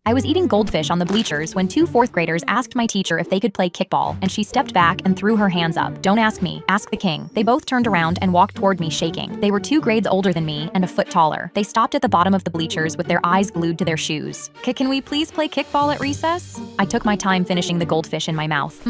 I was eating goldfish on the bleachers when two fourth graders asked my teacher if they could play kickball, and she stepped back and threw her hands up. Don't ask me, ask the king. They both turned around and walked toward me shaking. They were 2 grades older than me and a foot taller. They stopped at the bottom of the bleachers with their eyes glued to their shoes. Can we please play kickball at recess? I took my time finishing the goldfish in my mouth.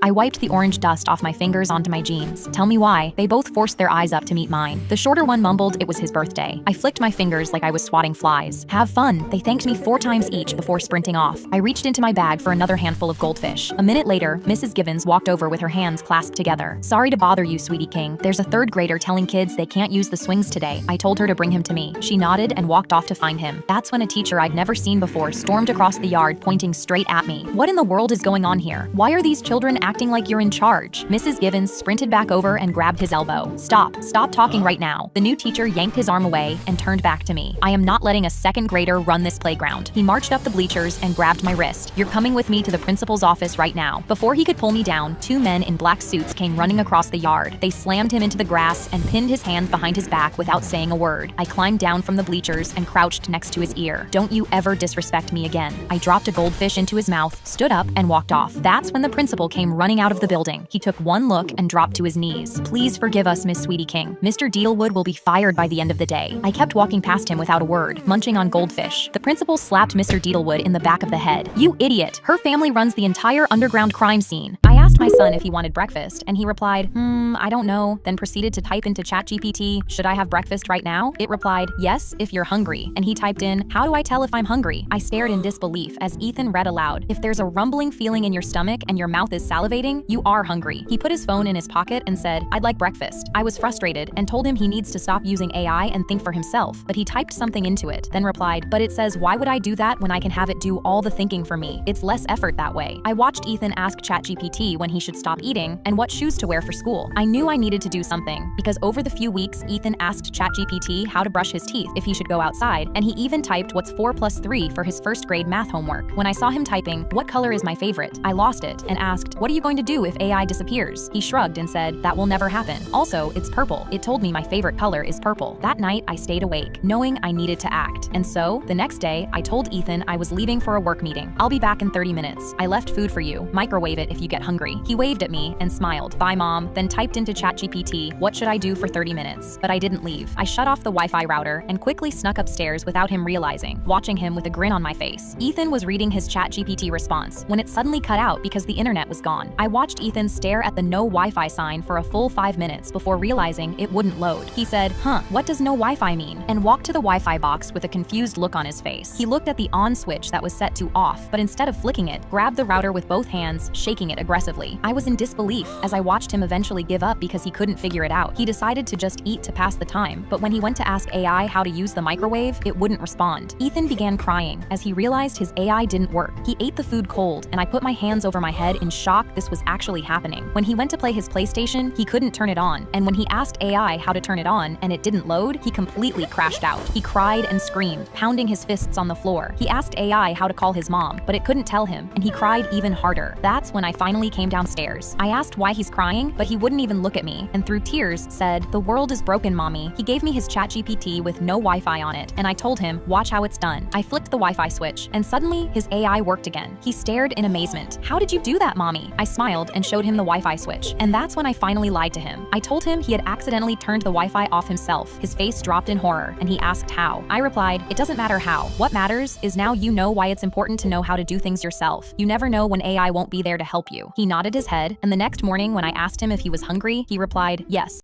I wiped the orange dust off my fingers onto my jeans. Tell me why. They both forced their eyes up to meet mine. The shorter one mumbled it was his birthday. I flicked my fingers like I was swatting flies. Have fun. They thanked me 4 times each before sprinting off. I reached into my bag for another handful of goldfish. A minute later, Mrs. Givens walked over with her hands clasped together. Sorry to bother you, sweetie king. There's a 3rd grader telling kids they can't use the swings today. I told her to bring him to me. She nodded and walked off to find him. That's when a teacher I'd never seen before stormed across the yard pointing straight at me. What in the world is going on here? Why are these children acting like you're in charge? Mrs. Givens sprinted back over and grabbed his elbow. Stop talking right now. The new teacher yanked his arm away and turned back to me. I am not letting a 2nd grader run this playground. He marched up the bleachers and grabbed my wrist. You're coming with me to the principal's office right now. Before he could pull me down, 2 men in black suits came running across the yard. They slammed him into the grass and pinned his hands behind his back without saying a word. I climbed down from the bleachers and crouched next to his ear. Don't you ever disrespect me again. I dropped a goldfish into his mouth, stood up, and walked off. That's when the principal came running out of the building. He took one look and dropped to his knees. Please forgive us, Miss Sweetie King. Mr. Dealwood will be fired by the end of the day. I kept walking past him without a word, munching on goldfish. The principal slapped Mr. Dealwood in the back of the head. You idiot! Her family runs the entire underground crime scene. I asked my son if he wanted breakfast, and he replied, I don't know, then proceeded to type into ChatGPT, should I have breakfast right now? It replied, yes, if you're hungry. And he typed in, how do I tell if I'm hungry? I stared in disbelief as Ethan read aloud, if there's a rumbling feeling in your stomach and your mouth is salivating, you are hungry. He put his phone in his pocket and said, I'd like breakfast. I was frustrated and told him he needs to stop using AI and think for himself, but he typed something into it, then replied, but it says, why would I do that when I can have it do all the thinking for me? It's less effort that way. I watched Ethan ask ChatGPT when he should stop eating and what shoes to wear for school. I knew I needed to do something because over the few weeks, Ethan asked ChatGPT how to brush his teeth if he should go outside, and he even typed what's 4 plus 3 for his 1st grade math homework. When I saw him typing, what color is my favorite? I lost it and asked, what are you going to do if AI disappears? He shrugged and said, that will never happen. Also, it's purple. It told me my favorite color is purple. That night, I stayed awake, knowing I needed to act. And so, the next day, I told Ethan I was leaving for a work meeting. I'll be back in 30 minutes. I left food for you. Microwave it if you get hungry. He waved at me and smiled. Bye, Mom. Then typed into ChatGPT, what should I do for 30 minutes? But I didn't leave. I shut off the Wi-Fi router and quickly snuck upstairs without him realizing, watching him with a grin on my face. Ethan was reading his ChatGPT response when it suddenly cut out because the internet was gone. I watched Ethan stare at the no Wi-Fi sign for a full 5 minutes before realizing it wouldn't load. He said, what does no Wi-Fi mean? And walked to the Wi-Fi box with a confused look on his face. He looked at the on switch that was set to off, but instead of flicking it, grabbed the router with both hands, shaking it aggressively. I was in disbelief as I watched him eventually give up because he couldn't figure it out. He decided to just eat to pass the time, but when he went to ask AI how to use the microwave, it wouldn't respond. Ethan began crying as he realized his AI didn't work. He ate the food cold, and I put my hands over my head in shock this was actually happening. When he went to play his PlayStation, he couldn't turn it on, and when he asked AI how to turn it on and it didn't load, he completely crashed out. He cried and screamed, pounding his fists on the floor. He asked AI how to call his mom, but it couldn't tell him, and he cried even harder. That's when I finally came downstairs. I asked why he's crying, but he wouldn't even look at me, and through tears said, the world is broken, Mommy. He gave me his ChatGPT with no Wi-Fi on it, and I told him, watch how it's done. I flicked the Wi-Fi switch, and suddenly his AI worked again. He stared in amazement. How did you do that, Mommy? I smiled and showed him the Wi-Fi switch, and that's when I finally lied to him. I told him he had accidentally turned the Wi-Fi off himself. His face dropped in horror, and he asked how. I replied, it doesn't matter how. What matters is now you know why it's important to know how to do things yourself. You never know when AI won't be there to help you. He nodded his head, and the next morning when I asked him if he was hungry, he replied, yes.